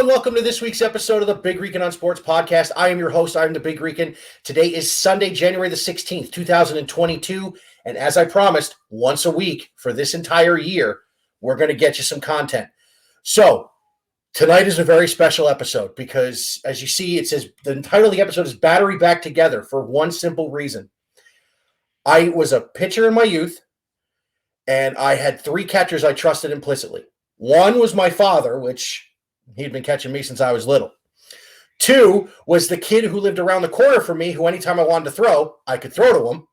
and welcome to this week's episode of the Big Rican on Sports podcast. I am your host. I am the Big Rican. Today is Sunday, January the 16th, 2022. And as I promised, once a week for this entire year, we're going to get you some content. So tonight is a very special episode because, as you see, it says the title of the episode is Battery Back Together for one simple reason. I was a pitcher in my youth, and I had three catchers I trusted implicitly. One was my father, which he'd been catching me since I was little. Two was the kid who lived around the corner from me, who anytime I wanted to throw, I could throw to him.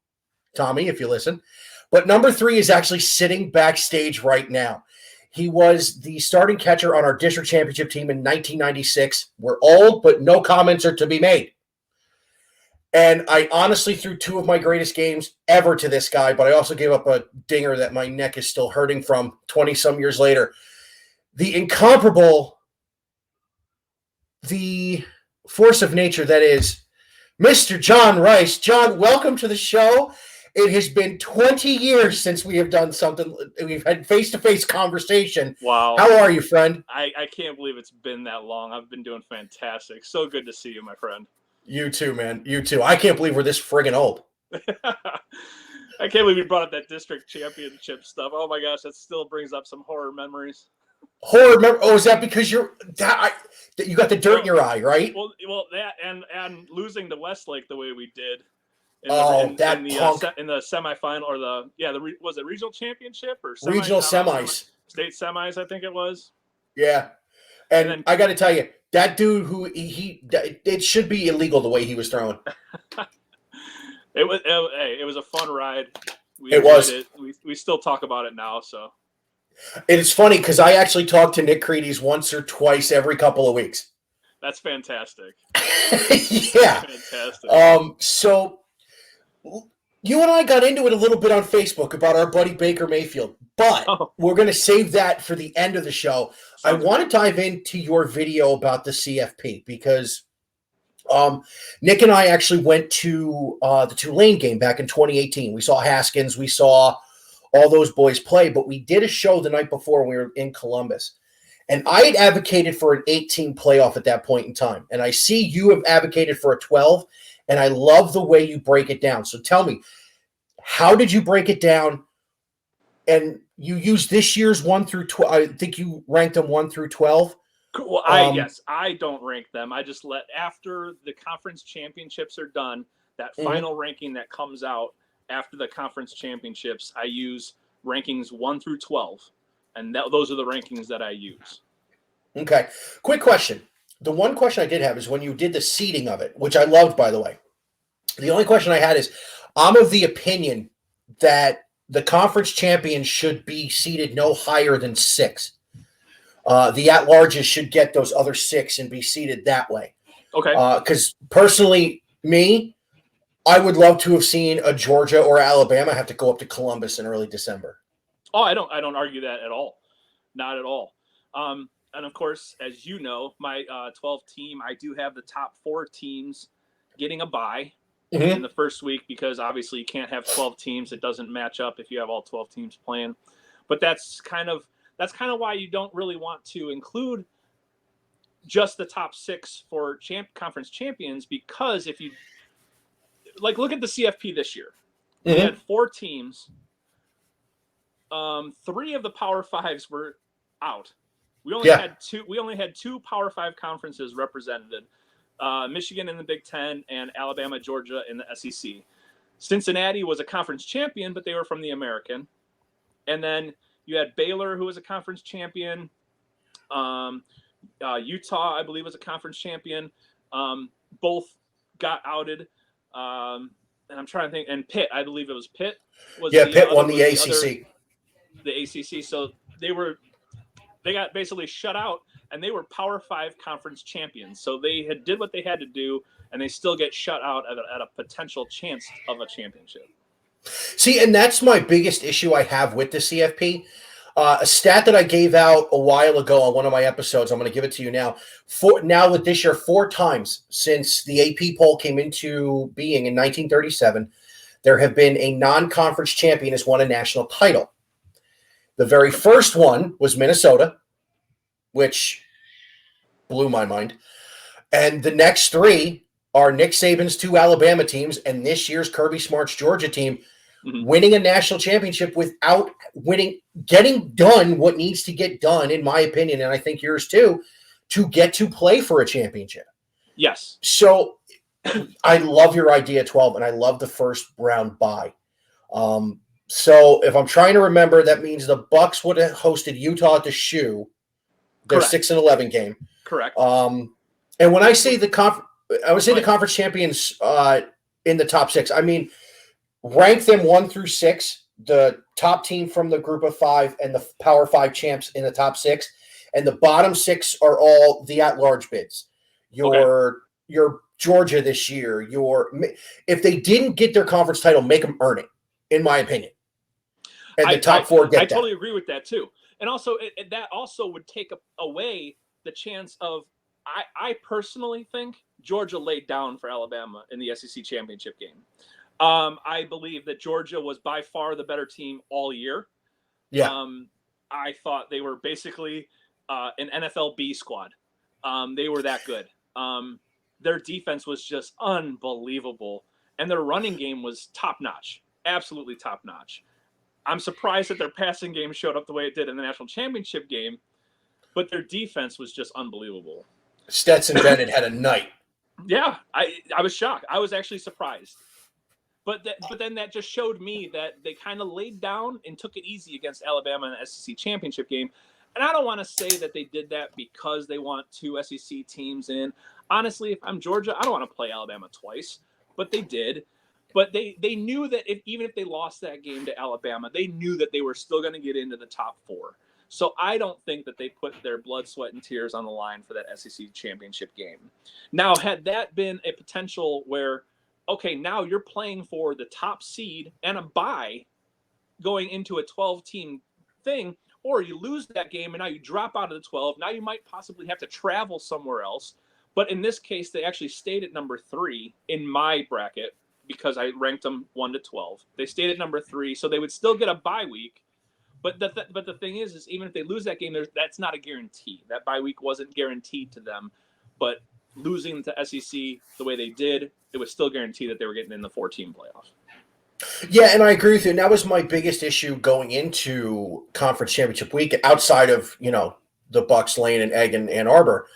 Tommy, if you listen. But number three is actually sitting backstage right now. He was the starting catcher on our district championship team in 1996. We're old, but no comments are to be made. And I honestly threw two of my greatest games ever to this guy, but I also gave up a dinger that my neck is still hurting from 20-some years later. The incomparable, the force of nature that is Mr. John Rice. John, welcome to the show. It has been 20 years since we have done something. We've had face-to-face conversation. Wow. How are you, friend? I can't believe it's been that long. I've been doing fantastic. So good to see you, my friend. You too, man. You too. I can't believe we're this friggin' old. I can't believe you brought up that district championship stuff. Oh, my gosh. That still brings up some horror memories. Oh, is that because you got the dirt in your eye, right? Well, that and losing to Westlake the way we did. In the semifinal or was it regional championship or regional semis? State semis, I think it was. Yeah, and then, I got to tell you, that dude it should be illegal the way he was throwing. It was a fun ride. We still talk about it now, so. And it's funny because I actually talk to Nick Creedy's once or twice every couple of weeks. That's fantastic. Yeah. Fantastic. So you and I got into it a little bit on Facebook about our buddy Baker Mayfield, but we're going to save that for the end of the show. I want to dive into your video about the CFP because Nick and I actually went to the Tulane game back in 2018. We saw Haskins. We saw all those boys play, but we did a show the night before when we were in Columbus. And I had advocated for an 18 playoff at that point in time. And I see you have advocated for a 12, and I love the way you break it down. So tell me, how did you break it down? And you used this year's 1 through 12. I think you ranked them 1 through 12. Well, yes, I don't rank them. I just let, after the conference championships are done, that final ranking that comes out after the conference championships, I use rankings 1 through 12. And those are the rankings that I use. Okay. Quick question. The one question I did have is when you did the seeding of it, which I loved, by the way. The only question I had is, I'm of the opinion that the conference champions should be seeded no higher than 6. The at-larges should get those other 6 and be seeded that way. Okay. Because personally, I would love to have seen a Georgia or Alabama have to go up to Columbus in early December. Oh, I don't argue that at all. Not at all. And of course, as you know, my 12 team, I do have the top 4 teams getting a bye in the first week because obviously you can't have 12 teams. It doesn't match up if you have all 12 teams playing. But that's kind of why you don't really want to include just the top 6 for conference champions, because if you look at the CFP this year, we had 4 teams. 3 of the Power Fives were out. We only had 2 Power 5 conferences represented. Michigan in the Big Ten and Alabama, Georgia in the SEC. Cincinnati was a conference champion, but they were from the American. And then you had Baylor, who was a conference champion. Utah, I believe, was a conference champion. Both got outed. And I'm trying to think. And Pitt, I believe it was Pitt. Pitt won the ACC. The ACC. So they got basically shut out, and they were Power 5 conference champions. So they did what they had to do, and they still get shut out at a potential chance of a championship. See, and that's my biggest issue I have with the CFP. A stat that I gave out a while ago on one of my episodes, I'm going to give it to you now. With this year, 4 times since the AP poll came into being in 1937, there have been a non-conference champion has won a national title. The very first one was Minnesota, which blew my mind. And the next three are Nick Saban's two Alabama teams and this year's Kirby Smart's Georgia team winning a national championship without getting done what needs to get done, in my opinion, and I think yours too, to get to play for a championship. Yes. So I love your idea, 12, and I love the first round bye. So if I'm trying to remember, that means the Bucks would have hosted Utah at the Shoe, their 6-11 game. Correct. And when I say the conference champions in the top six, I mean rank them 1 through 6, the top team from the group of 5 and the Power 5 champs in the top 6, and the bottom 6 are all the at-large bids. Your Georgia this year, if they didn't get their conference title, make them earn it, in my opinion. And the top 4 get that. I totally agree with that too. And also, that also would take away the chance of, I personally think Georgia laid down for Alabama in the SEC championship game. I believe that Georgia was by far the better team all year. Yeah. I thought they were basically an NFL B squad. They were that good. Their defense was just unbelievable, and their running game was top-notch, absolutely top-notch. I'm surprised that their passing game showed up the way it did in the national championship game, but their defense was just unbelievable. Stetson Bennett had a night. Yeah, I was shocked. I was actually surprised. But then that just showed me that they kind of laid down and took it easy against Alabama in the SEC championship game. And I don't want to say that they did that because they want 2 SEC teams in. Honestly, if I'm Georgia, I don't want to play Alabama twice. But they did. But they knew that even if they lost that game to Alabama, they knew that they were still going to get into the top 4. So I don't think that they put their blood, sweat, and tears on the line for that SEC championship game. Now, had that been a potential where, okay, now you're playing for the top seed and a bye going into a 12-team thing, or you lose that game and now you drop out of the 12. Now you might possibly have to travel somewhere else. But in this case, they actually stayed at number 3 in my bracket because I ranked them 1 to 12. They stayed at number 3, so they would still get a bye week. But the thing is even if they lose that game, that's not a guarantee. That bye week wasn't guaranteed to them. But losing to SEC the way they did, it was still guaranteed that they were getting in the 4-team playoff. Yeah, and I agree with you. And that was my biggest issue going into conference championship week, outside of, the Bucks laying an egg in Ann Arbor,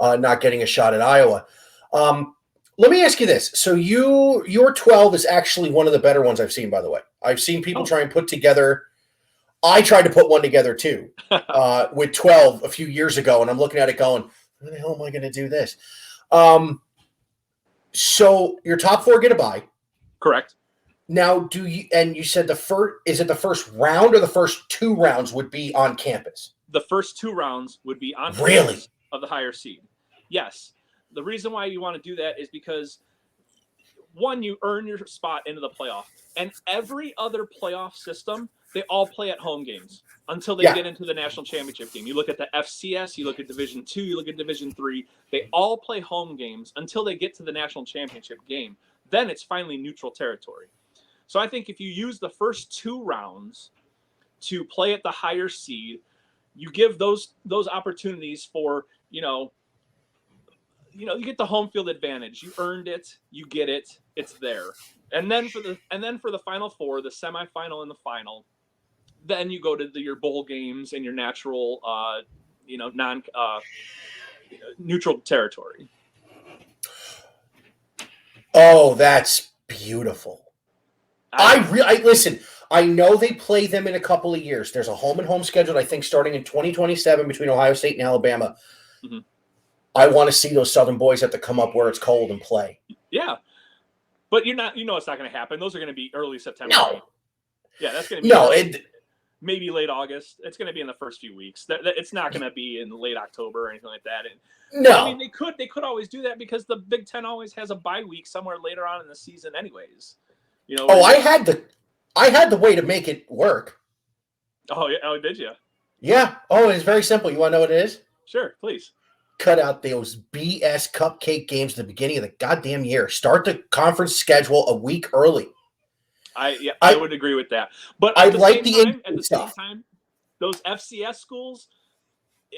not getting a shot at Iowa. Let me ask you this. So your 12 is actually one of the better ones I've seen, by the way. I've seen people try and put together. I tried to put one together too with 12 a few years ago, and I'm looking at it going, how the hell am I going to do this? So your top 4 get a bye. Correct. Now, you said is it the first round or the first 2 rounds would be on campus? The first 2 rounds would be on campus of the higher seed. Yes. The reason why you want to do that is because, one, you earn your spot into the playoff. And every other playoff system, they all play at home games until they get into the national championship game. You look at the FCS, you look at Division II, you look at Division III. They all play home games until they get to the national championship game. Then it's finally neutral territory. So I think if you use the first 2 rounds to play at the higher seed, you give those opportunities for, you get the home field advantage. You earned it, you get it, it's there. And then for the Final Four, the semifinal and the final, then you go to your bowl games and your natural, neutral territory. Oh, that's beautiful. Listen. I know they play them in a couple of years. There's a home and home scheduled, I think, starting in 2027 between Ohio State and Alabama. Mm-hmm. I want to see those Southern boys have to come up where it's cold and play. Yeah, but it's not going to happen. Those are going to be early September. No. Yeah, that's going to be maybe late August. It's going to be in the first few weeks. It's not going to be in late October or anything like that. No, I mean they could always do that because the Big Ten always has a bye week somewhere later on in the season, anyways. I had the way to make it work. Oh yeah, did you? Yeah. Oh, it's very simple. You want to know what it is? Sure, please. Cut out those BS cupcake games at the beginning of the goddamn year. Start the conference schedule a week early. I would agree with that. But at the same time, those FCS schools,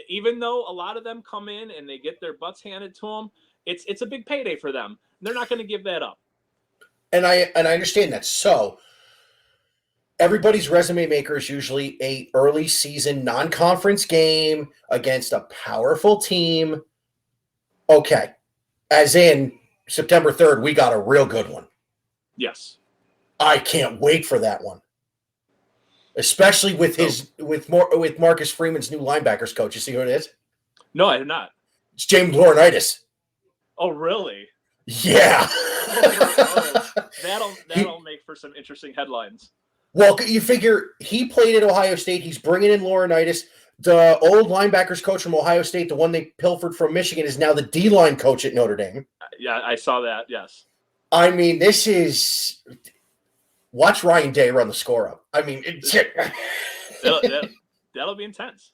even though a lot of them come in and they get their butts handed to them, it's a big payday for them. They're not going to give that up. And I understand that. So everybody's resume maker is usually a early season non-conference game against a powerful team. Okay. As in September 3rd, we got a real good one. Yes. I can't wait for that one. Especially with with Marcus Freeman's new linebackers coach. You see who it is? No, I did not. It's James Laurinaitis. Oh, really? Yeah. That'll make for some interesting headlines. Well, you figure he played at Ohio State. He's bringing in Laurinaitis. The old linebackers coach from Ohio State, the one they pilfered from Michigan, is now the D-line coach at Notre Dame. Yeah, I saw that, yes. I mean, this is... Watch Ryan Day run the score up. I mean... That'll be intense.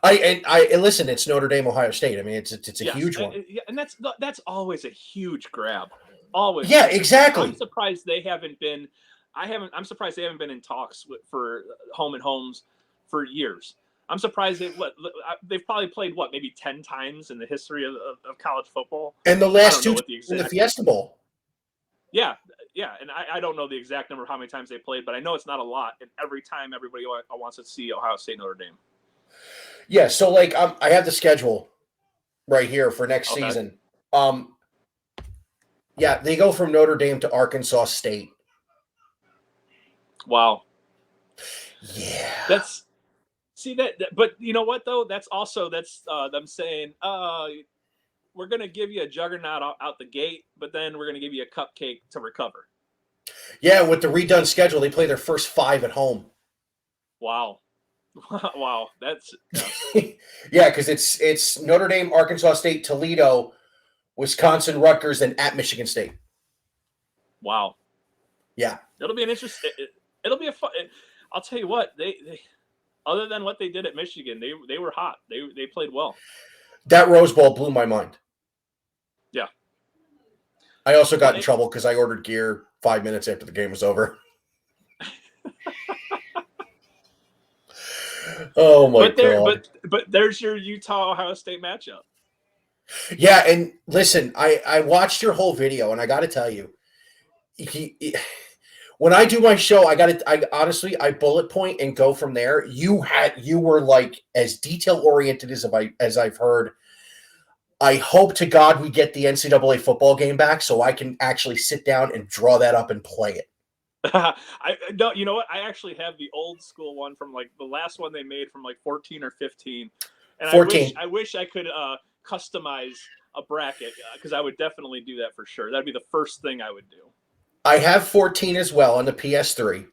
I listen, it's Notre Dame, Ohio State. I mean, it's a huge one. And that's always a huge grab. Always. Yeah, exactly. I'm surprised they haven't been... I'm surprised they haven't been in talks for home and homes for years. I'm surprised they've probably played maybe 10 times in the history of college football. And the last two in the Fiesta Bowl. Yeah, and I don't know the exact number of how many times they played, but I know it's not a lot. And every time everybody wants to see Ohio State Notre Dame. Yeah, so like I have the schedule right here for next season. Yeah, they go from Notre Dame to Arkansas State. Wow. Yeah. But you know what though? That's them saying, we're going to give you a juggernaut out the gate, but then we're going to give you a cupcake to recover. Yeah, with the redone schedule, they play their first 5 at home. Wow. Wow. That's yeah, because it's Notre Dame, Arkansas State, Toledo, Wisconsin, Rutgers, and at Michigan State. Wow. Yeah. It'll be an interesting. It'll be a fun. I'll tell you what. They other than what they did at Michigan, they were hot. They played well. That Rose Bowl blew my mind. Yeah. I also got in trouble because I ordered gear 5 minutes after the game was over. Oh my God. But there's your Utah-Ohio State matchup. Yeah, and listen, I watched your whole video, and I got to tell you, when I do my show, I honestly bullet point and go from there. You were like as detail oriented as I've heard. I hope to God we get the NCAA football game back so I can actually sit down and draw that up and play it. You know what? I actually have the old school one from like the last one they made from like 14 or 15. And 14. I wish I could customize a bracket because I would definitely do that for sure. That'd be the first thing I would do. I have 14 as well on the PS3.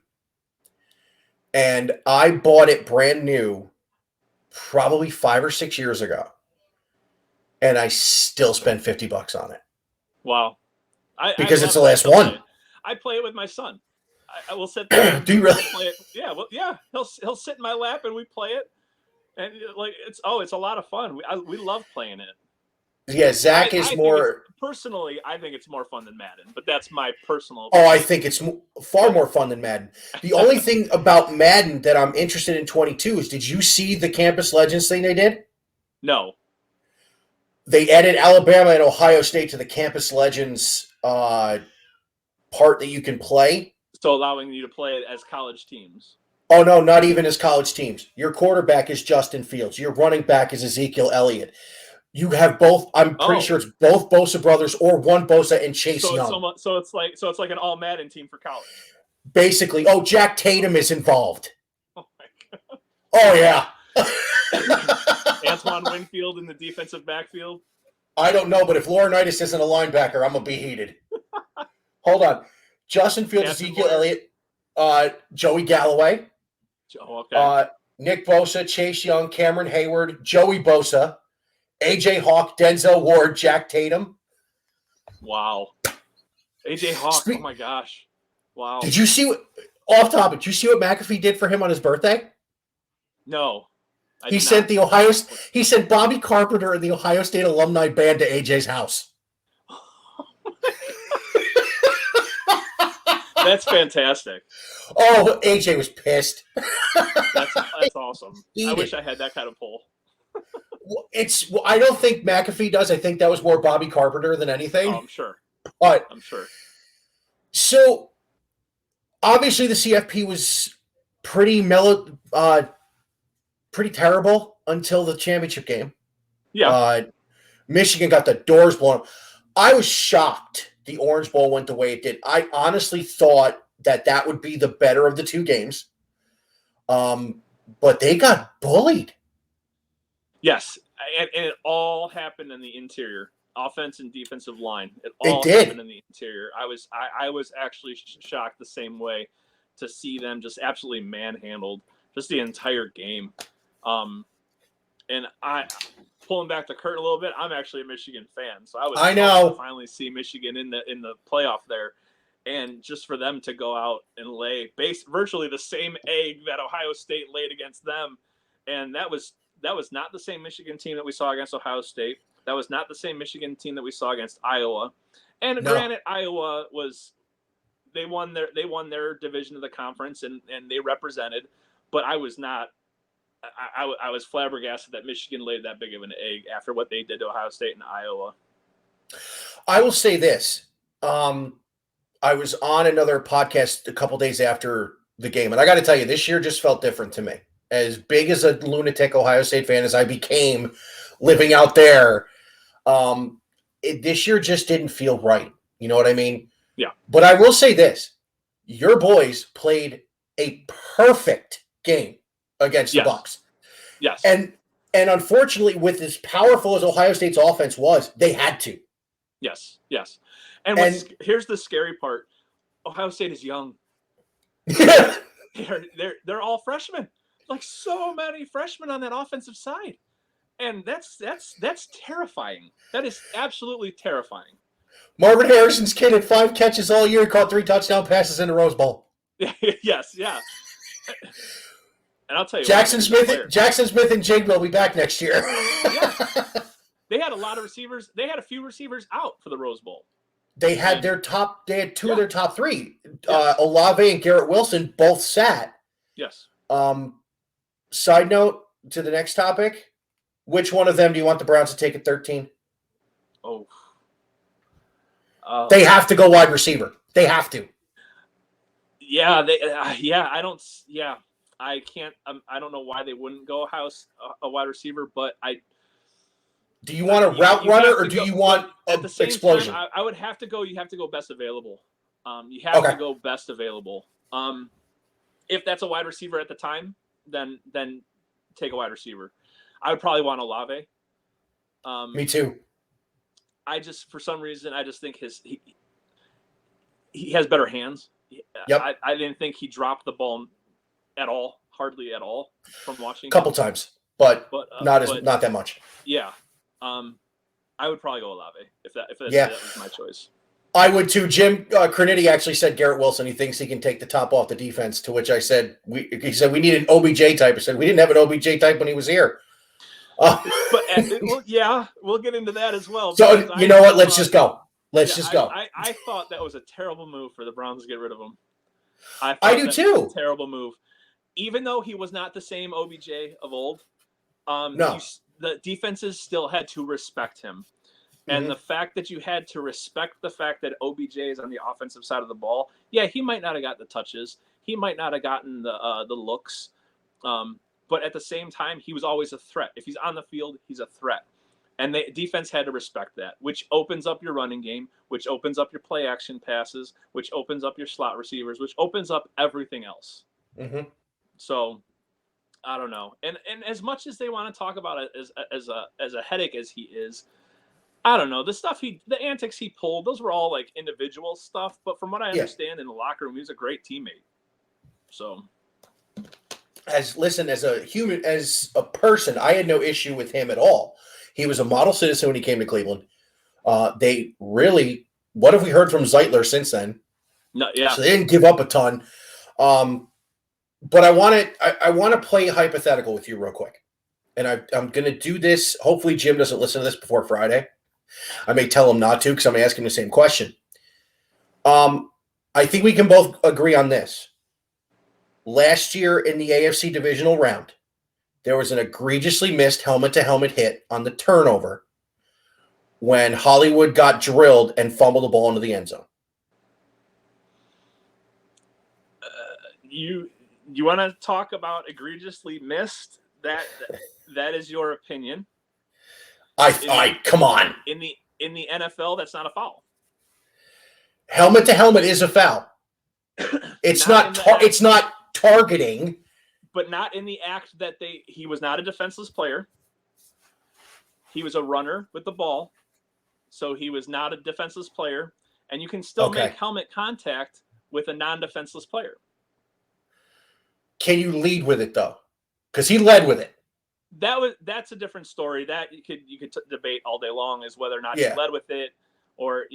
And I bought it brand new probably 5 or 6 years ago. And I still spend $50 on it. Wow. Because it's the last one. I play it with my son. I will sit there. Do you really? Play it. Yeah, well, yeah. He'll sit in my lap and we play it. And like it's a lot of fun. We love playing it. Yeah, Zach is more... Personally, I think it's more fun than Madden, but that's my personal opinion. Oh, I think it's far more fun than Madden. The only thing about Madden that I'm interested in 22 is, did you see the Campus Legends thing they did? No. They added Alabama and Ohio State to the Campus Legends part that you can play. So allowing you to play it as college teams. Oh, no, not even as college teams. Your quarterback is Justin Fields. Your running back is Ezekiel Elliott. You have both. I'm pretty sure it's both Bosa brothers or one Bosa and Chase Young. So it's like an all Madden team for college. Basically, Jack Tatum is involved. Oh my God. Oh yeah. Antoine Winfield in the defensive backfield. I don't know, but if Laurinaitis isn't a linebacker, I'm gonna be heated. Hold on, Justin Fields, Ezekiel Elliott, Joey Galloway, Nick Bosa, Chase Young, Cameron Hayward, Joey Bosa, AJ Hawk, Denzel Ward, Jack Tatum. Wow. AJ Hawk, oh my gosh. Wow. Did you see off topic, did you see what McAfee did for him on his birthday? No. He sent Bobby Carpenter and the Ohio State alumni band to AJ's house. That's fantastic. Oh, AJ was pissed. That's awesome. I wish I had that kind of pull. I don't think McAfee does. I think that was more Bobby Carpenter than anything. Oh, I'm sure. But I'm sure. So obviously the CFP was pretty pretty terrible until the championship game. Yeah. Michigan got the doors blown. I was shocked the Orange Bowl went the way it did. I honestly thought that would be the better of the two games. But they got bullied. Yes, and it all happened in the interior, offense and defensive line. It all did. happened in the interior. I was actually shocked the same way to see them just absolutely manhandled just the entire game. And I pulling back the curtain a little bit. I'm actually a Michigan fan, so I know to finally see Michigan in the playoff there, and just for them to go out and lay virtually the same egg that Ohio State laid against them, and that was not the same Michigan team that we saw against Ohio State. That was not the same Michigan team that we saw against Iowa. And granted, Iowa they won their division of the conference and they represented, but I was not. I was flabbergasted that Michigan laid that big of an egg after what they did to Ohio State and Iowa. I will say this. I was on another podcast a couple days after the game, and I got to tell you, this year just felt different to me. As big as a lunatic Ohio State fan as I became living out there, this year just didn't feel right. You know what I mean? Yeah. But I will say this. Your boys played a perfect game against the Bucs. Yes. And unfortunately, with as powerful as Ohio State's offense was, they had to. Yes. And here's the scary part. Ohio State is young. They're all freshmen. Like so many freshmen on that offensive side. And that's terrifying. That is absolutely terrifying. Marvin Harrison's kid had 5 catches all year, caught 3 touchdown passes in the Rose Bowl. Yes. And I'll tell you, Jackson Smith and Jig will be back next year. They had a lot of receivers. They had a few receivers out for the Rose Bowl. They had two of their top 3. Yes. Olave and Garrett Wilson both sat. Yes. Side note to the next topic: which one of them do you want the Browns to take at 13? Oh. They have to go wide receiver. They have to. Yeah. I can't. I don't know why they wouldn't go a wide receiver, but do you want a route runner or do you want an explosion? Time, I would have to go. You have to go best available. You have to go best available. If that's a wide receiver at the time, then take a wide receiver. I would probably want Olave. Me too. For some reason, I just think he has better hands. Yep. I didn't think he dropped the ball at all, hardly at all, from Washington. A couple times, but not that much. Yeah. I would probably go Olave if that was my choice. I would too. Jim Cornetti actually said Garrett Wilson. He thinks he can take the top off the defense. To which I said, he said we need an OBJ type. I said we didn't have an OBJ type when he was here. But we'll get into that as well. So you know what? Let's just go. Let's just go. I thought that was a terrible move for the Browns to get rid of him. I do too. Was a terrible move, even though he was not the same OBJ of old. No. The defenses still had to respect him. And the fact that you had to respect the fact that OBJ is on the offensive side of the ball, he might not have got the touches. He might not have gotten the looks. But at the same time, he was always a threat. If he's on the field, he's a threat. And the defense had to respect that, which opens up your running game, which opens up your play action passes, which opens up your slot receivers, which opens up everything else. Mm-hmm. So I don't know. And as much as they want to talk about it as a headache as he is, I don't know. The antics he pulled, those were all like individual stuff. But from what I understand in the locker room, he was a great teammate. So as a human, as a person, I had no issue with him at all. He was a model citizen when he came to Cleveland. What have we heard from Zeitler since then? No, yeah. So they didn't give up a ton. But I want to play hypothetical with you real quick. And I'm going to do this. Hopefully Jim doesn't listen to this before Friday. I may tell him not to because I'm going to ask him the same question. I think we can both agree on this. Last year in the AFC divisional round, there was an egregiously missed helmet-to-helmet hit on the turnover when Hollywood got drilled and fumbled the ball into the end zone. You want to talk about egregiously missed? That is your opinion. Come on. In the NFL, that's not a foul. Helmet to helmet is a foul. It's not targeting, but not in the act that he was not a defenseless player. He was a runner with the ball, so he was not a defenseless player, and you can still make helmet contact with a non-defenseless player. Can you lead with it though? Because he led with it. That's a different story. That you could debate all day long is whether or not he led with it, or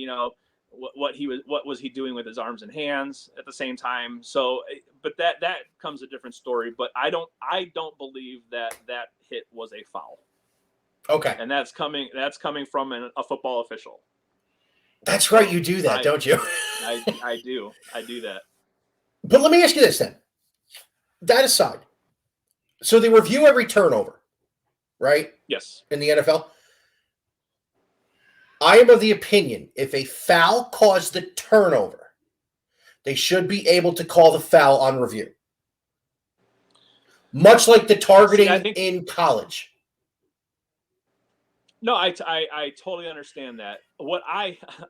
what was he doing with his arms and hands at the same time. So, but that comes a different story. But I don't believe that hit was a foul. Okay, and that's coming from a football official. That's right. You do that, don't you? I do that. But let me ask you this then. That aside, so they review every turnover, right? Yes. In the NFL. I am of the opinion if a foul caused the turnover, they should be able to call the foul on review. Much like the targeting in college. No, I totally understand that. What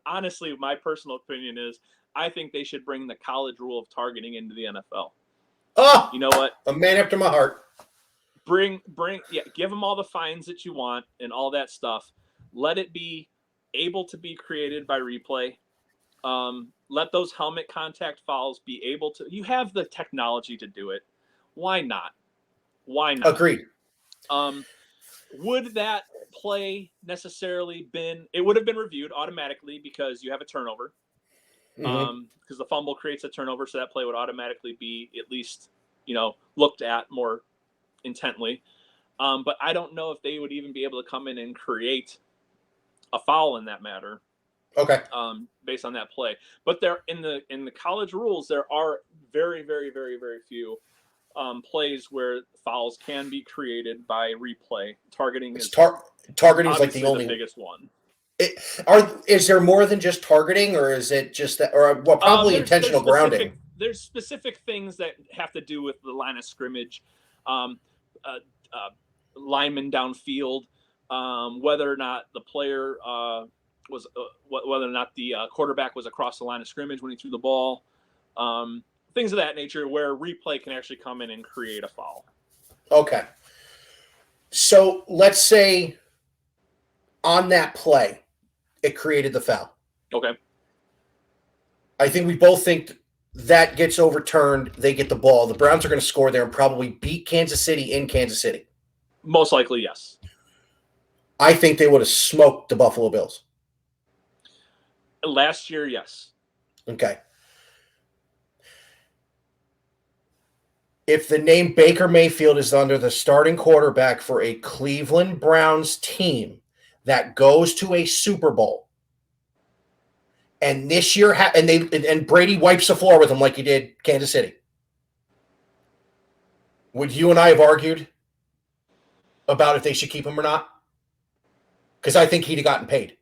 honestly, my personal opinion is, I think they should bring the college rule of targeting into the NFL. Oh, you know what? A man after my heart. Give them all the fines that you want and all that stuff. Let it be able to be created by replay. Let those helmet contact fouls be able to. You have the technology to do it. Why not? Agreed. Would that play necessarily been? It would have been reviewed automatically because you have a turnover. Because the fumble creates a turnover, so that play would automatically be at least looked at more intently. But I don't know if they would even be able to come in and create a foul in that matter. Okay. Based on that play, but there in the college rules, there are very, very, very, very few plays where fouls can be created by replay. Targeting is like the only biggest one. Is there more than just targeting, or is it just that, or probably intentional grounding? There's specific things that have to do with the line of scrimmage, linemen downfield, whether or not the player whether or not the quarterback was across the line of scrimmage when he threw the ball, things of that nature, where replay can actually come in and create a foul. Okay. So let's say on that play, it created the foul. Okay. I think we both think that gets overturned. They get the ball. The Browns are going to score there and probably beat Kansas City in Kansas City. Most likely, yes. I think they would have smoked the Buffalo Bills. Last year, yes. Okay. If the name Baker Mayfield is under the starting quarterback for a Cleveland Browns team that goes to a Super Bowl, and this year and Brady wipes the floor with him like he did Kansas City, would you and I have argued about if they should keep him or not? Because I think he'd have gotten paid.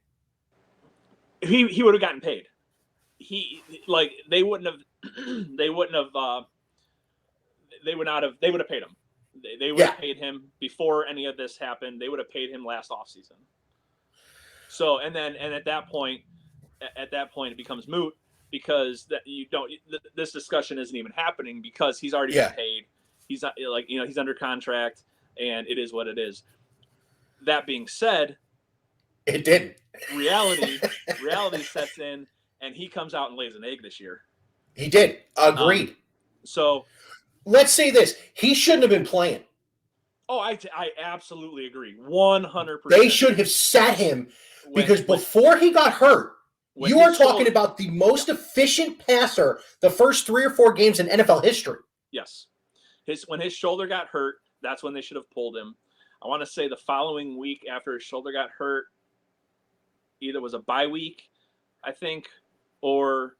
He would have gotten paid. They would have paid him. They would have paid him before any of this happened. They would have paid him last offseason. So and at that point it becomes moot, because this discussion isn't even happening because he's already been paid. He's not he's under contract, and it is what it is. That being said, it didn't. Reality sets in, and he comes out and lays an egg this year. He did. Agreed. So let's say this: he shouldn't have been playing. Oh, I absolutely agree. 100%. They should have sat him because before he got hurt, you are talking about the most efficient passer the first 3 or 4 games in NFL history. Yes. When his shoulder got hurt, that's when they should have pulled him. I want to say the following week after his shoulder got hurt, either was a bye week, I think, or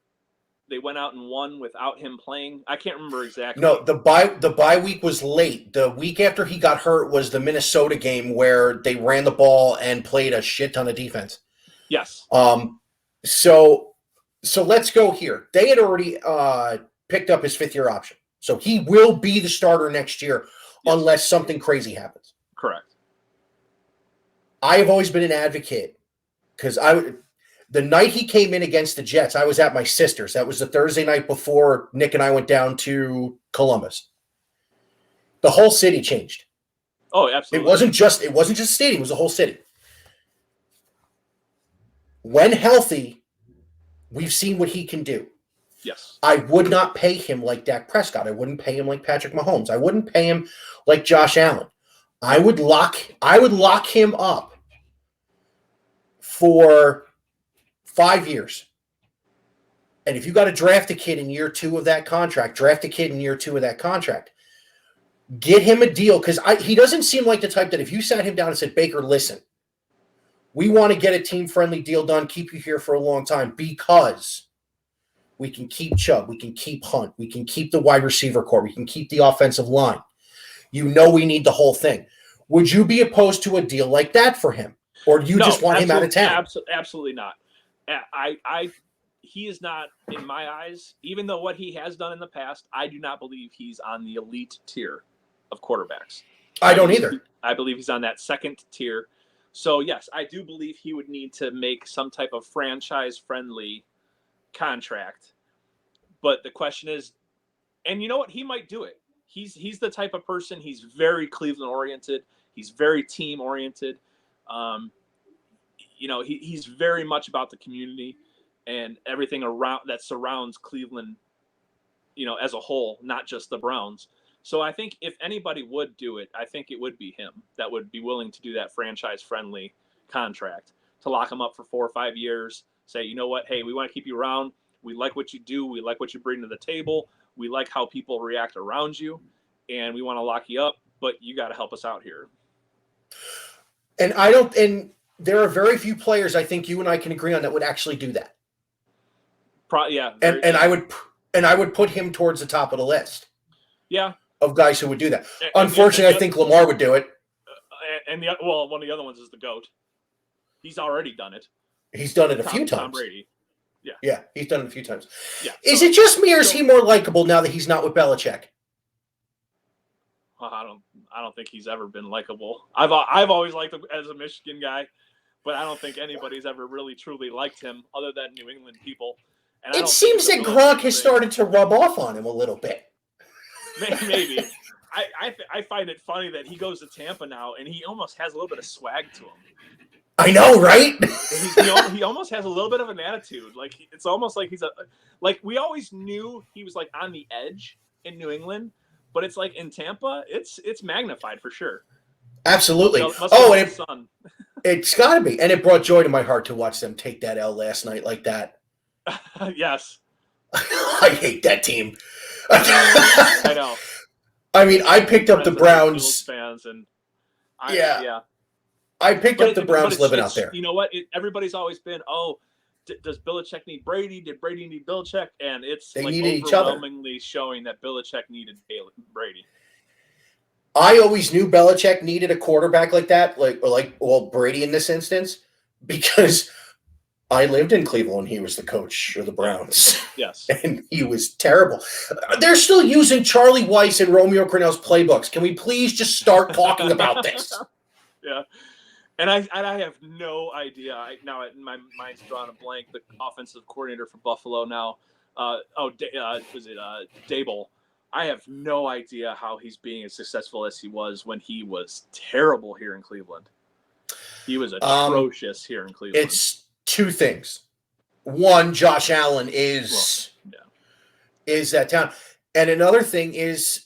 they went out and won without him playing. I can't remember exactly. No, the bye week was late. The week after he got hurt was the Minnesota game where they ran the ball and played a shit ton of defense. Yes. So let's go here. They had already picked up his 5th-year option. So he will be the starter next year unless something crazy happens. Correct. I have always been an advocate because the night he came in against the Jets, I was at my sister's. That was the Thursday night before Nick and I went down to Columbus. The whole city changed. Oh, absolutely. It wasn't just a stadium, it was the whole city. When healthy, we've seen what he can do. Yes. I would not pay him like Dak Prescott. I wouldn't pay him like Patrick Mahomes. I wouldn't pay him like Josh Allen. I would lock him up for 5 years. And if you got to draft a kid in year 2 of that contract, get him a deal, because he doesn't seem like the type that if you sat him down and said, Baker, listen, we want to get a team-friendly deal done, keep you here for a long time, because we can keep Chubb, we can keep Hunt, we can keep the wide receiver core, we can keep the offensive line. You know we need the whole thing. Would you be opposed to a deal like that for him? Or do you just want him out of town? Absolutely not. He is not, in my eyes, even though what he has done in the past, I do not believe he's on the elite tier of quarterbacks. I don't either. I believe he's on that second tier. So, yes, I do believe he would need to make some type of franchise-friendly contract. But the question is, and you know what? He might do it. He's the type of person, he's very Cleveland-oriented. He's very team-oriented. He's very much about the community and everything around that surrounds Cleveland, as a whole, not just the Browns. So I think if anybody would do it, I think it would be him that would be willing to do that franchise-friendly contract to lock him up for 4 or 5 years, say, you know what, hey, we want to keep you around. We like what you do. We like what you bring to the table. We like how people react around you, and we want to lock you up, but you got to help us out here. And there are very few players I think you and I can agree on that would actually do that. Yeah. And I would put him towards the top of the list. Yeah. Of guys who would do that. Unfortunately, I think Lamar would do it. One of the other ones is the GOAT. He's already done it. He's done it a few times. Tom Brady. Yeah. Yeah, he's done it a few times. Yeah. Is it just me, or is he more likable now that he's not with Belichick? I don't think he's ever been likable. I've always liked him as a Michigan guy, but I don't think anybody's ever really truly liked him other than New England people. And it seems that Gronk has started to rub off on him a little bit. Maybe. I find it funny that he goes to Tampa now and he almost has a little bit of swag to him. I know, right? He almost has a little bit of an attitude. Like it's almost like we always knew he was like on the edge in New England, but it's like in Tampa, it's magnified for sure. Absolutely. It's got to be, and it brought joy to my heart to watch them take that L last night like that. Yes. I hate that team. I know. I mean, I picked up the Browns fans, and I picked up the Browns living out there. You know what? Everybody's always been, does Belichick need Brady? Did Brady need Belichick? And it's they like needed each other. Overwhelmingly showing that Belichick needed Brady. I always knew Belichick needed a quarterback like that, Brady in this instance, because I lived in Cleveland. He was the coach of the Browns. Yes. And he was terrible. They're still using Charlie Weiss and Romeo Crennel's playbooks. Can we please just start talking about this? Yeah. And I have no idea. Now my mind's drawn a blank. The offensive coordinator for Buffalo now. Was it Dable? I have no idea how he's being as successful as he was when he was terrible here in Cleveland. He was atrocious here in Cleveland. It's two things. One, Josh Allen is that town. And another thing is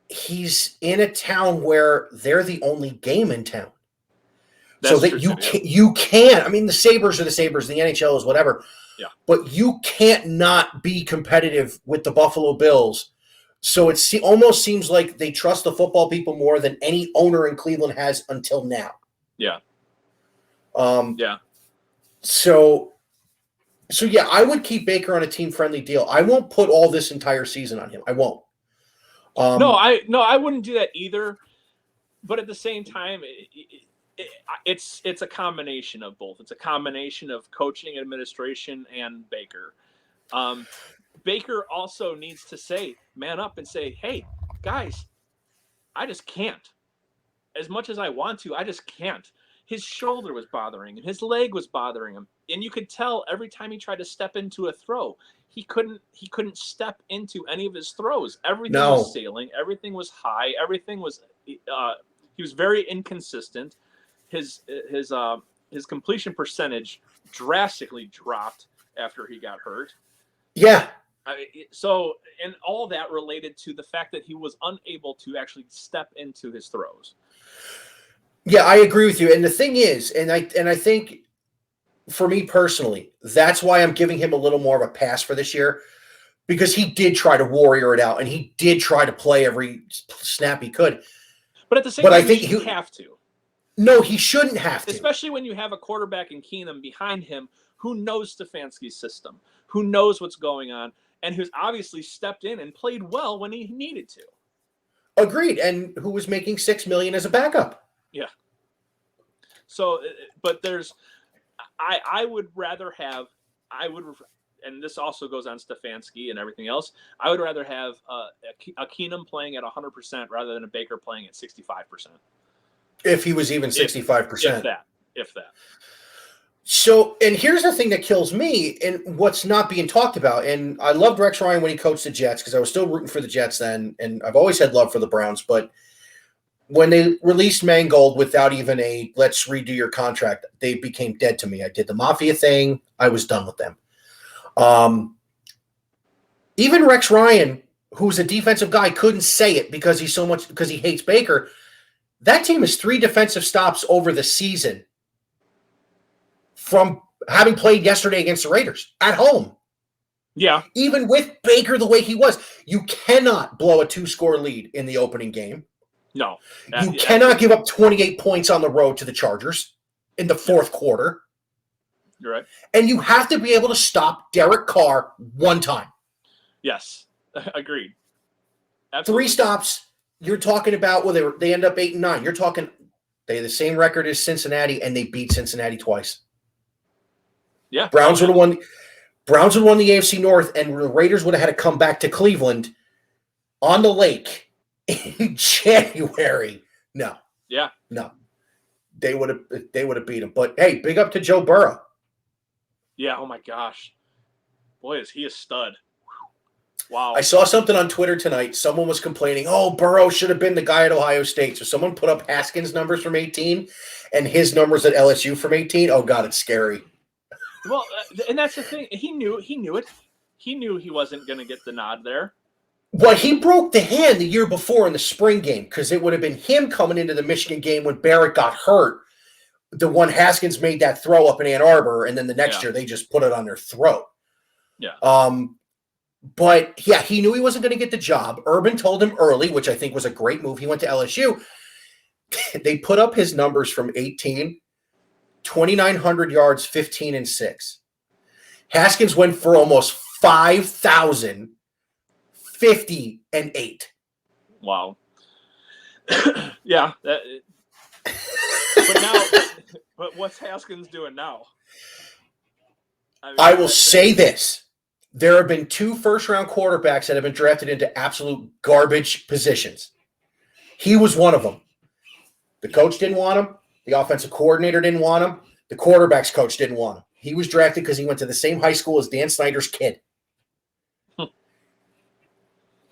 he's in a town where they're the only game in town. That's so that you can't. I mean, the Sabres are the Sabres. The NHL is whatever. Yeah. But you can't not be competitive with the Buffalo Bills. So it almost seems like they trust the football people more than any owner in Cleveland has until now. Yeah. So So, yeah, I would keep Baker on a team-friendly deal. I won't put all this entire season on him. I won't. I wouldn't do that either. But at the same time, it's a combination of both. It's a combination of coaching, administration, and Baker. Baker also needs to man up and say, hey, guys, I just can't. As much as I want to, I just can't. His shoulder was bothering him. His leg was bothering him. And you could tell every time he tried to step into a throw, he couldn't step into any of his throws. Everything was sailing. Everything was high. Everything was he was very inconsistent. His completion percentage drastically dropped after he got hurt. Yeah. And all that related to the fact that he was unable to actually step into his throws. Yeah, I agree with you. And the thing is, and I think for me personally, that's why I'm giving him a little more of a pass for this year, because he did try to warrior it out and he did try to play every snap he could. But at the same time, I think he have to. No, he shouldn't have to. Especially when you have a quarterback in Keenum behind him who knows Stefanski's system, who knows what's going on, and who's obviously stepped in and played well when he needed to. Agreed. And who was making $6 million as a backup. Yeah. So, but I would rather have, and this also goes on Stefanski and everything else, I would rather have a Keenum playing at 100% rather than a Baker playing at 65%. If he was even 65%. If that. So, and here's the thing that kills me and what's not being talked about. And I loved Rex Ryan when he coached the Jets because I was still rooting for the Jets then. And I've always had love for the Browns. But when they released Mangold without even a let's redo your contract, they became dead to me. I did the Mafia thing. I was done with them. Even Rex Ryan, who's a defensive guy, couldn't say it because he hates Baker. That team is 3 defensive stops over the season from having played yesterday against the Raiders at home. Yeah. Even with Baker the way he was, you cannot blow a 2-score lead in the opening game. No. You cannot give up 28 points on the road to the Chargers in the fourth quarter. You're right. And you have to be able to stop Derek Carr one time. Yes. Agreed. Absolutely. 3 stops. You're talking about, well, they end up 8-9. You're talking they have the same record as Cincinnati, and they beat Cincinnati twice. Yeah. Browns would have won the AFC North, and the Raiders would have had to come back to Cleveland on the lake in January. No. Yeah. No. They would have beat him. But hey, big up to Joe Burrow. Yeah, oh my gosh. Boy, is he a stud. Wow. I saw something on Twitter tonight. Someone was complaining, Burrow should have been the guy at Ohio State. So someone put up Haskins' numbers from 18 and his numbers at LSU from 18. Oh, God, it's scary. Well, and that's the thing. He knew it. He knew he wasn't going to get the nod there. Well, he broke the hand the year before in the spring game because it would have been him coming into the Michigan game when Barrett got hurt. The one Haskins made that throw up in Ann Arbor, and then the next year they just put it on their throat. Yeah. But, yeah, he knew he wasn't going to get the job. Urban told him early, which I think was a great move. He went to LSU. They put up his numbers from 18, 2,900 yards, 15-6. Haskins went for almost 5,000, 50-8. Wow. Yeah. But what's Haskins doing now? I will say this. There have been 2 first-round quarterbacks that have been drafted into absolute garbage positions. He was one of them. The coach didn't want him. The offensive coordinator didn't want him. The quarterback's coach didn't want him. He was drafted because he went to the same high school as Dan Snyder's kid.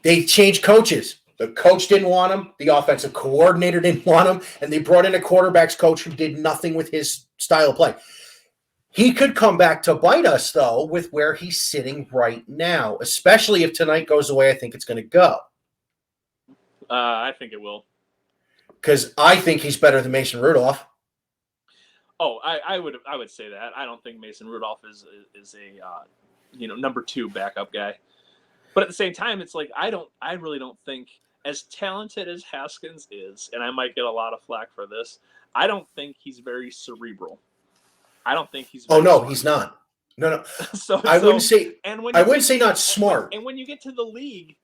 They changed coaches. The coach didn't want him. The offensive coordinator didn't want him. And they brought in a quarterback's coach who did nothing with his style of play. He could come back to bite us, though, with where he's sitting right now, especially if tonight goes the way I think it's going to go. I think it will. Because I think he's better than Mason Rudolph. Oh, I would say that. I don't think Mason Rudolph is a number 2 backup guy. But at the same time, it's like I really don't think, as talented as Haskins is, and I might get a lot of flack for this, I don't think he's very cerebral. I don't think he's very smart. He's not. No. So I wouldn't say. and when I you wouldn't get say to, not smart. and when you get to the league,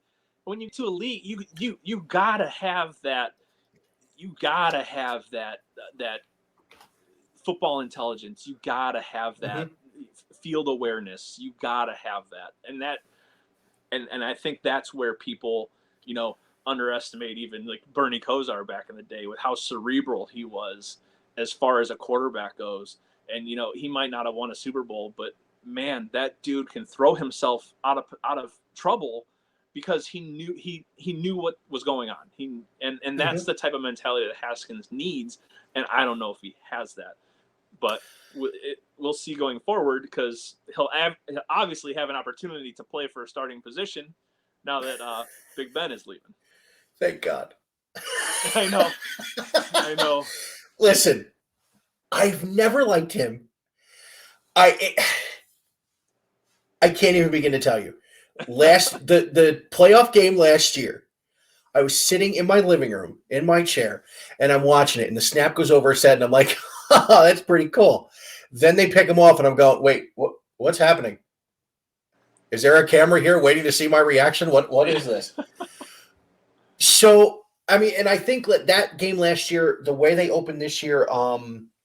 when you to a league, you gotta have that. You gotta have that football intelligence. You gotta have that field awareness. You gotta have that, and I think that's where people, underestimate even like Bernie Kosar back in the day with how cerebral he was as far as a quarterback goes. And he might not have won a Super Bowl, but man, that dude can throw himself out of trouble because he knew what was going on. And that's the type of mentality that Haskins needs, and I don't know if he has that, but we'll see going forward because he'll obviously have an opportunity to play for a starting position now that Big Ben is leaving. Thank God. I know. Listen, I've never liked him. I can't even begin to tell you. The playoff game last year, I was sitting in my living room in my chair, and I'm watching it, and the snap goes over his head, and I'm like, oh, that's pretty cool. Then they pick him off, and I'm going, wait, what's happening? Is there a camera here waiting to see my reaction? What is this? So, I mean, and I think that game last year, the way they opened this year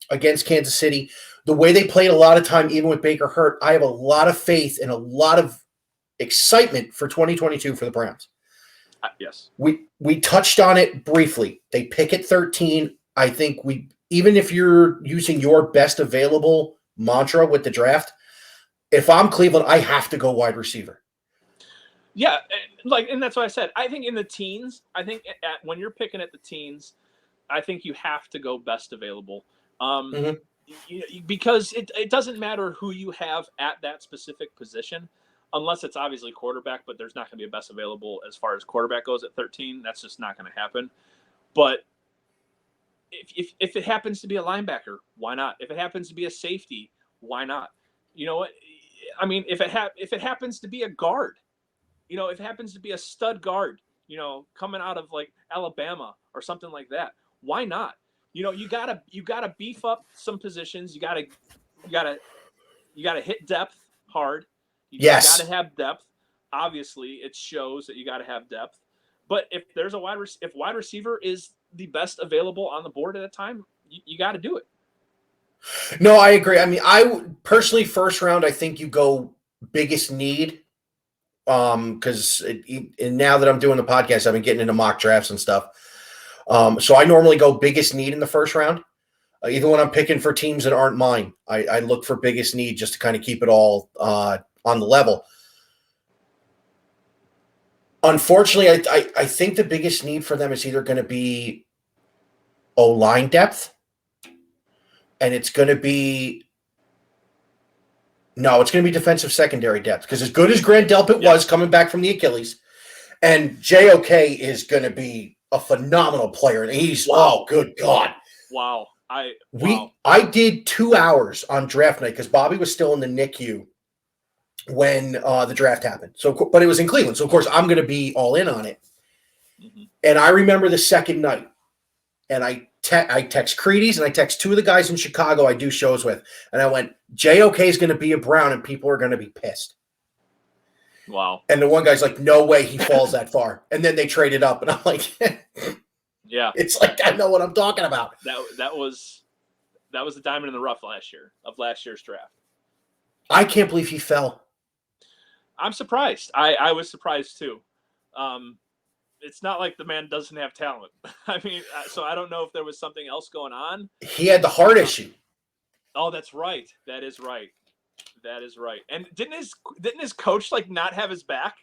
against Kansas City, the way they played a lot of time, even with Baker hurt, I have a lot of faith and a lot of excitement for 2022 for the Browns. Yes. We touched on it briefly. They pick at 13. I think even if you're using your best available mantra with the draft, if I'm Cleveland, I have to go wide receiver. Yeah, and that's what I said. I think in the teens, when you're picking at the teens, I think you have to go best available. Because it doesn't matter who you have at that specific position, unless it's obviously quarterback, but there's not going to be a best available as far as quarterback goes at 13. That's just not going to happen. But if it happens to be a linebacker, why not? If it happens to be a safety, why not? You know what? I mean, if it happens to be a guard, if it happens to be a stud guard, coming out of like Alabama or something like that, why not? You gotta beef up some positions. You gotta hit depth hard. Yes. You gotta have depth. Obviously, it shows that you gotta have depth. But if there's if wide receiver is the best available on the board at a time, you got to do it. No, I agree. I mean, I personally, first round, I think you go biggest need. Because now that I'm doing the podcast, I've been getting into mock drafts and stuff. So I normally go biggest need in the first round. Even when I'm picking for teams that aren't mine, I look for biggest need just to kind of keep it all on the level. Unfortunately, I think the biggest need for them is either going to be O-line depth, and it's going to be defensive secondary depth, because as good as Grant Delpit was coming back from the Achilles, and JOK is going to be a phenomenal player, and he's good God. Wow. I did 2 hours on draft night because Bobby was still in the NICU when the draft happened. So, but it was in Cleveland, so of course I'm going to be all in on it. Mm-hmm. And I remember the second night, and I text Creedies and I text 2 of the guys in Chicago I do shows with, and I went, JOK is going to be a Brown, and people are going to be pissed. Wow. And the one guy's like, no way he falls that far. And then they traded up, and I'm like, yeah, it's like, I know what I'm talking about. That was the diamond in the rough last year's draft. I can't believe he fell. I'm surprised. I was surprised too. It's not like the man doesn't have talent. I mean, so I don't know if there was something else going on. He had the heart issue. Oh, that's right. That is right. And didn't his coach like not have his back?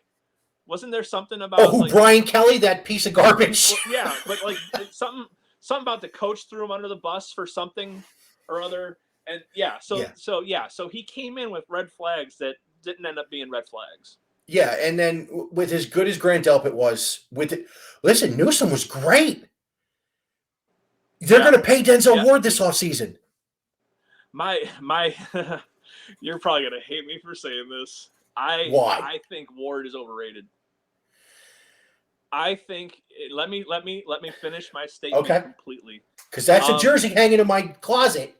Wasn't there something about Brian Kelly, that piece of garbage? Well, yeah, but like something about the coach threw him under the bus for something or other, and so he came in with red flags that didn't end up being red flags. Yeah, and then with as good as Grant Delpit was, listen, Newsome was great. They're going to pay Denzel Ward this offseason. My you're probably going to hate me for saying this. Why? I think Ward is overrated. I think let me finish my statement completely. Because that's a jersey hanging in my closet.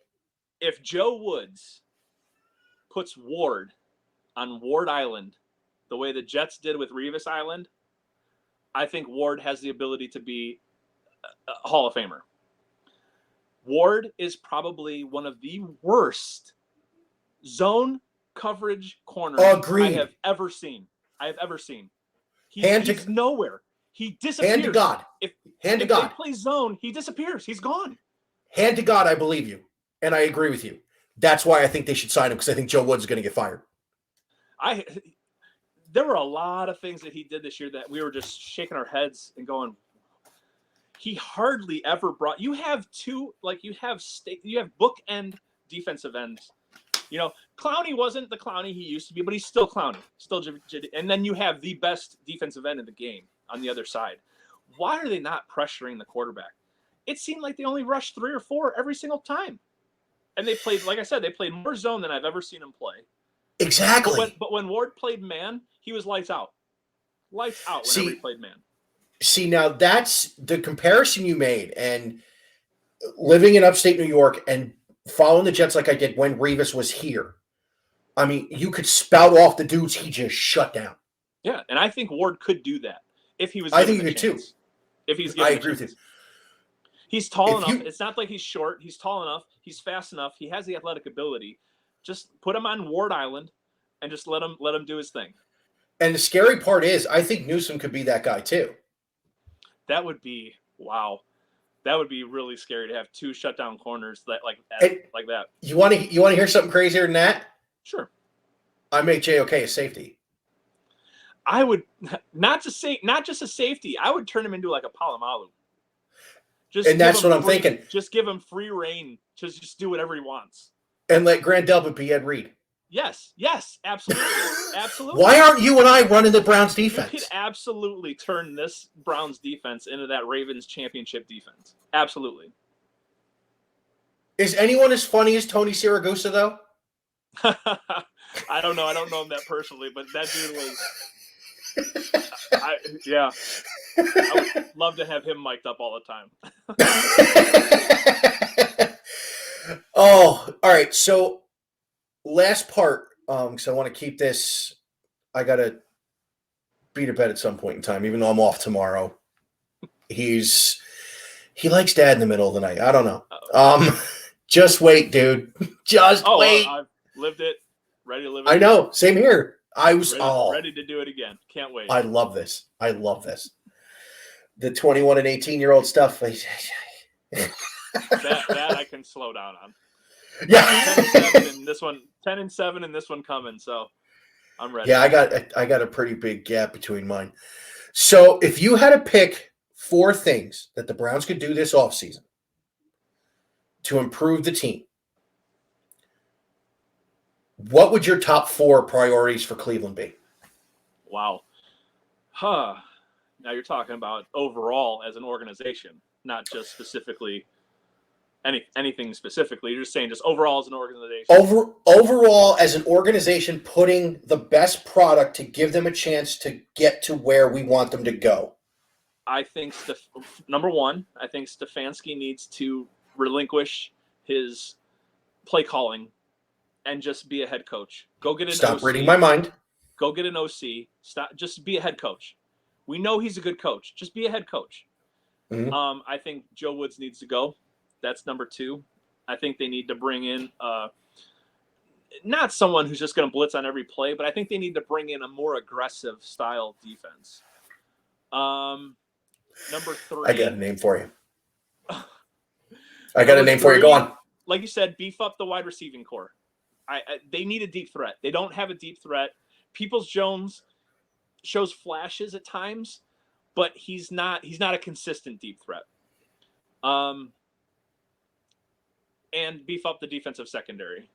If Joe Woods puts Ward on Ward Island the way the Jets did with Revis Island, I think Ward has the ability to be a Hall of Famer. Ward is probably one of the worst zone coverage corners I have ever seen. He's nowhere. He disappears. Hand to God. If they play zone, he disappears. He's gone. Hand to God, I believe you. And I agree with you. That's why I think they should sign him, because I think Joe Woods is going to get fired. There were a lot of things that he did this year that we were just shaking our heads and going, he hardly ever brought. You have bookend defensive ends. Clowney wasn't the Clowney he used to be, but he's still Clowney. And then you have the best defensive end in the game on the other side. Why are they not pressuring the quarterback? It seemed like they only rushed 3 or 4 every single time. And they played, like I said, they played more zone than I've ever seen them play. Exactly. But when Ward played man, he was lights out. Lights out whenever he played man. See, now that's the comparison you made. And living in upstate New York and following the Jets like I did when Revis was here, I mean, you could spout off the dudes he just shut down. Yeah, and I think Ward could do that if he was. I think you could too. If he's given I agree with you. He's tall enough. It's not like he's short. He's tall enough. He's fast enough. He has the athletic ability. Just put him on Ward Island and just let him do his thing. And the scary part is, I think Newsome could be that guy too. That would be wow. That would be really scary to have 2 shutdown corners like that. You want to hear something crazier than that? Sure. I make JOK a safety. I would not just a safety. I would turn him into like a Palomalu. That's what I'm thinking. Just give him free reign to just do whatever he wants. And let Grant Delpit be Ed Reed. Yes, absolutely. Absolutely. Why aren't you and I running the Browns defense? You could absolutely turn this Browns defense into that Ravens championship defense. Absolutely. Is anyone as funny as Tony Siragusa, though? I don't know. I don't know him that personally, but that dude was... I would love to have him mic'd up all the time. Oh, all right. So last part, because I want to keep this. I got to be to bed at some point in time, even though I'm off tomorrow. He likes dad in the middle of the night. I don't know. Just wait, dude. Just wait. I've lived it. Ready to live it. I know. Same here. I was ready to do it again. Can't wait. I love this. The 21 and 18-year-old stuff. that I can slow down on. Yeah. 10 and 7 and this one coming, so I'm ready. Yeah, I got a pretty big gap between mine. So if you had to pick 4 things that the Browns could do this offseason to improve the team, what would your top 4 priorities for Cleveland be? Wow. Now you're talking about overall as an organization, not just specifically anything specifically. You're just saying just overall as an organization. Overall as an organization, putting the best product to give them a chance to get to where we want them to go. I think number one, I think Stefanski needs to relinquish his play calling and just be a head coach. Go get an Stop OC. reading my mind. Go get an OC. Stop. Just be a head coach. We know he's a good coach. Just be a head coach. Mm-hmm. I think Joe Woods needs to go. That's number 2. I think they need to bring in not someone who's just going to blitz on every play, but I think they need to bring in a more aggressive style defense. Number 3. I got a name for you. Go on. Like you said, beef up the wide receiving core. They need a deep threat. They don't have a deep threat. Peoples-Jones shows flashes at times, but he's not a consistent deep threat. And beef up the defensive secondary.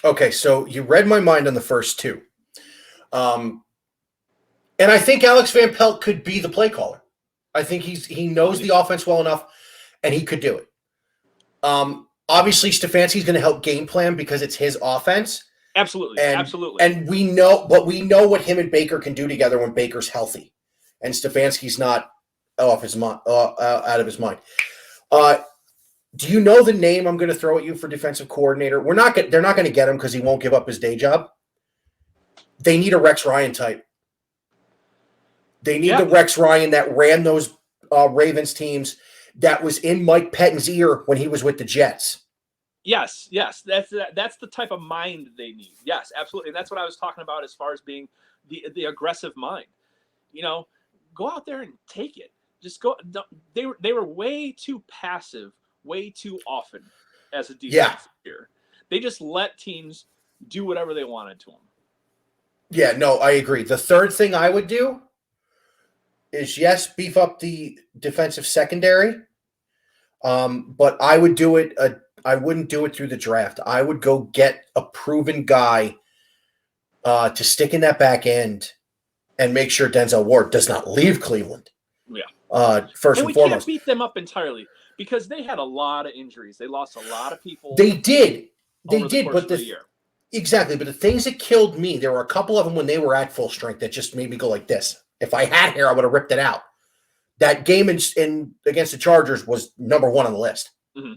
Okay, so you read my mind on the first 2. And I think Alex Van Pelt could be the play caller. I think he knows the offense well enough, and he could do it. Obviously, Stefanski's going to help game plan because it's his offense. Absolutely, absolutely. And we know what him and Baker can do together when Baker's healthy, and Stefanski's not out of his mind. Do you know the name I'm going to throw at you for defensive coordinator? They're not going to get him because he won't give up his day job. They need a Rex Ryan type. They need the Rex Ryan that ran those Ravens teams, that was in Mike Pettine's ear when he was with the Jets. Yes. That's the type of mind they need. Yes, absolutely. And that's what I was talking about as far as being the aggressive mind. Go out there and take it. Just go. They were way too passive, way too often as a defense here. They just let teams do whatever they wanted to them. Yeah, no, I agree. The third thing I would do is, yes, beef up the defensive secondary, but I would do it. I wouldn't do it through the draft. I would go get a proven guy to stick in that back end and make sure Denzel Ward does not leave Cleveland. Yeah. First and foremost, can't beat them up entirely because they had a lot of injuries. They lost a lot of people. They did, but the year. Exactly. But the things that killed me, there were a couple of them when they were at full strength that just made me go like this. If I had hair, I would have ripped it out. That game in against the Chargers was number one on the list. Mm-hmm.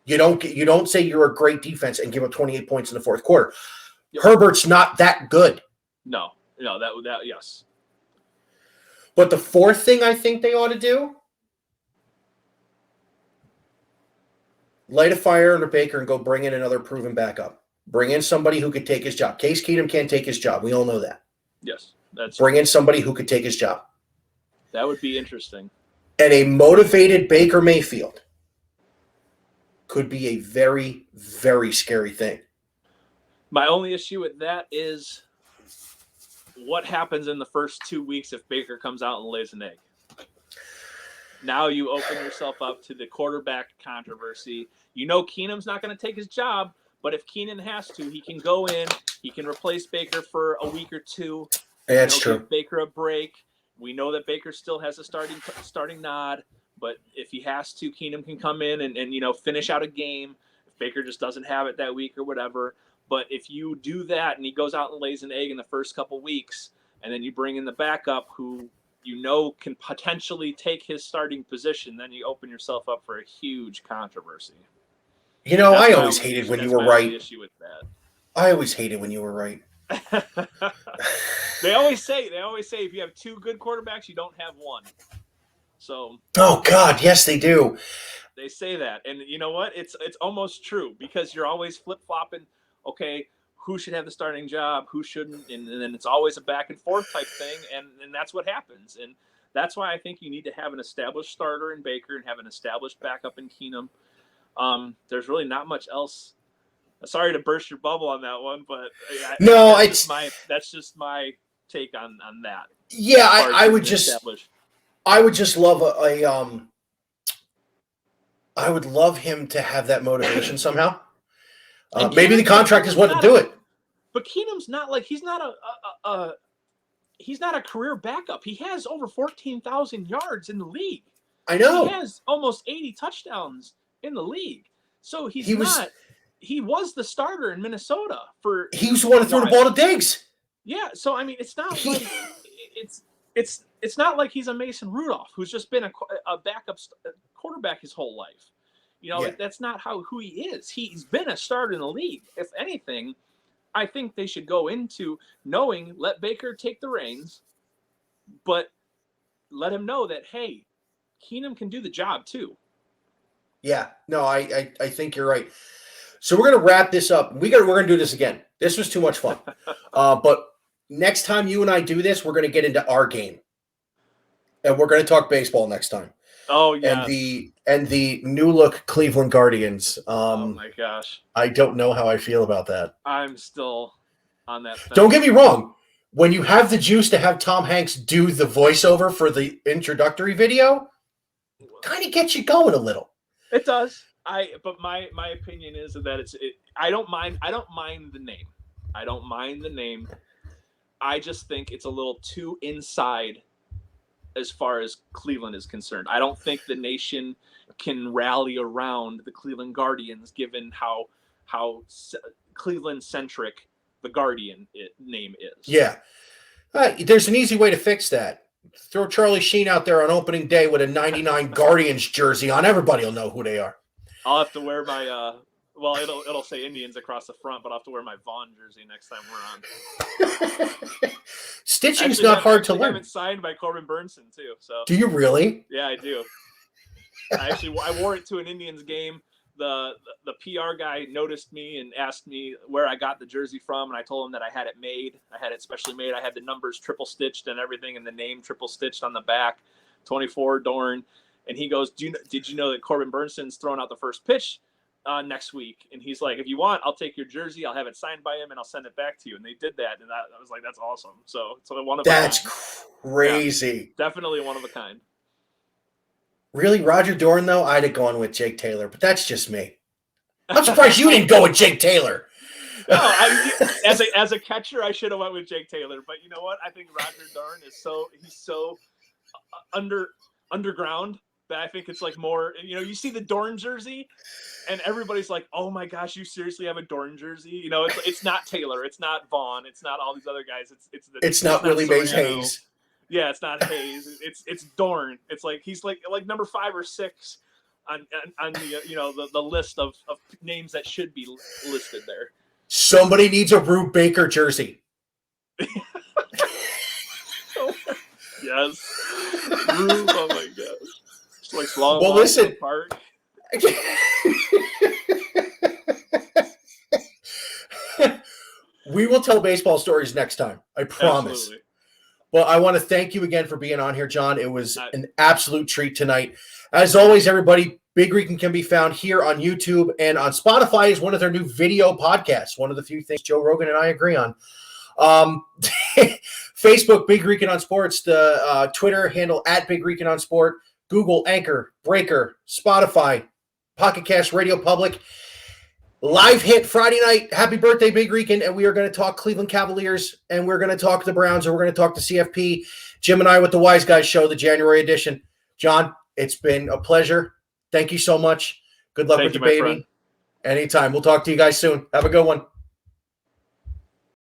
You don't say you're a great defense and give up 28 points in the fourth quarter. Yep. Herbert's not that good. No, that yes. But the fourth thing I think they ought to do, light a fire under Baker and go bring in another proven backup. Bring in somebody who could take his job. Case Keenum can't take his job. We all know that. Yes. Bring in somebody who could take his job. That would be interesting. And a motivated Baker Mayfield could be a very, very scary thing. My only issue with that is what happens in the first 2 weeks if Baker comes out and lays an egg. Now you open yourself up to the quarterback controversy. Keenum's not going to take his job, but if Keenan has to, he can go in, he can replace Baker for a week or two. That's true. Give Baker a break. We know that Baker still has a starting nod, but if he has to, Keenum can come in and finish out a game. If Baker just doesn't have it that week or whatever. But if you do that and he goes out and lays an egg in the first couple weeks, and then you bring in the backup who can potentially take his starting position, then you open yourself up for a huge controversy. I always hated when you were right. Issue with that. I always hated when you were right. They always say if you have two good quarterbacks, you don't have one. So. Oh God, yes, they do. They say that, and you know what? It's almost true because you're always flip flopping. Okay, who should have the starting job? Who shouldn't? And then it's always a back and forth type thing, and that's what happens. And that's why I think you need to have an established starter in Baker and have an established backup in Keenum. There's really not much else. Sorry to burst your bubble on that one, but that's just my take on that. Yeah, I would just love I would love him to have that motivation somehow. Maybe the contract is what to do it. But Keenum's not like he's not a career backup. He has over 14,000 yards in the league. I know. He has almost 80 touchdowns in the league. So he was the starter in Minnesota for. He was the one to throw the ball to Diggs. Yeah, so I mean, it's not like it's not like he's a Mason Rudolph who's just been a backup quarterback his whole life. That's not who he is. He's been a starter in the league. If anything, I think they should go into knowing let Baker take the reins, but let him know that hey, Keenum can do the job too. Yeah, no, I think you're right. So we're gonna wrap this up. We're gonna do this again. This was too much fun. But next time you and I do this, we're gonna get into our game, and we're gonna talk baseball next time. Oh yeah. And the new look Cleveland Guardians. Oh my gosh. I don't know how I feel about that. I'm still on that fence. Don't get me wrong. When you have the juice to have Tom Hanks do the voiceover for the introductory video, kind of gets you going a little. It does. But my opinion is that I don't mind the name. I don't mind the name. I just think it's a little too inside as far as Cleveland is concerned. I don't think the nation can rally around the Cleveland Guardians given how Cleveland centric the Guardian name is. Yeah. There's an easy way to fix that. Throw Charlie Sheen out there on opening day with a 99 Guardians jersey on. Everybody will know who they are. I'll have to wear my well, it'll say Indians across the front, but I'll have to wear my Vaughn jersey next time we're on. Stitching's not hard to learn. I have it signed by Corbin Burnson too. So do you really? Yeah, I do. I wore it to an Indians game. The PR guy noticed me and asked me where I got the jersey from, and I told him that I had it made. I had it specially made. I had the numbers triple stitched and everything, and the name triple stitched on the back. 24 Dorn. And he goes, did you know that Corbin Burnson's throwing out the first pitch next week? And he's like, if you want, I'll take your jersey. I'll have it signed by him, and I'll send it back to you. And they did that, and I was like, that's awesome. So one of that's crazy. Yeah, definitely one of a kind. Really, Roger Dorn though? I'd have gone with Jake Taylor, but that's just me. I'm surprised you didn't go with Jake Taylor. No, as a catcher, I should have went with Jake Taylor. But you know what? I think Roger Dorn he's so underground that I think it's like more. You see the Dorn jersey, and everybody's like, "Oh my gosh, you seriously have a Dorn jersey?" It's not Taylor, it's not Vaughn, it's not all these other guys. It's not really Mays Hayes. Yeah, it's not Hayes. It's Dorn. It's like he's like number 5 or 6 on the the list of names that should be listed there. Somebody needs a Rube Baker jersey. Yes, Rube. Oh my gosh. It's like long. Well, listen. Park. We will tell baseball stories next time. I promise. Absolutely. Well, I want to thank you again for being on here, John. It was an absolute treat tonight. As always, everybody, Big Rican can be found here on YouTube and on Spotify is one of their new video podcasts. One of the few things Joe Rogan and I agree on. Facebook, Big Rican on Sports. The Twitter handle @Big Rican on Sport. Google, Anchor, Breaker, Spotify, Pocket Cast, Radio Public. Live hit Friday night. Happy birthday, Big Rican. And we are going to talk Cleveland Cavaliers, and we're going to talk the Browns, and we're going to talk the CFP. Jim and I with the Wise Guys Show, the January edition. John, it's been a pleasure. Thank you so much. Good luck with the baby. Anytime. We'll talk to you guys soon. Have a good one.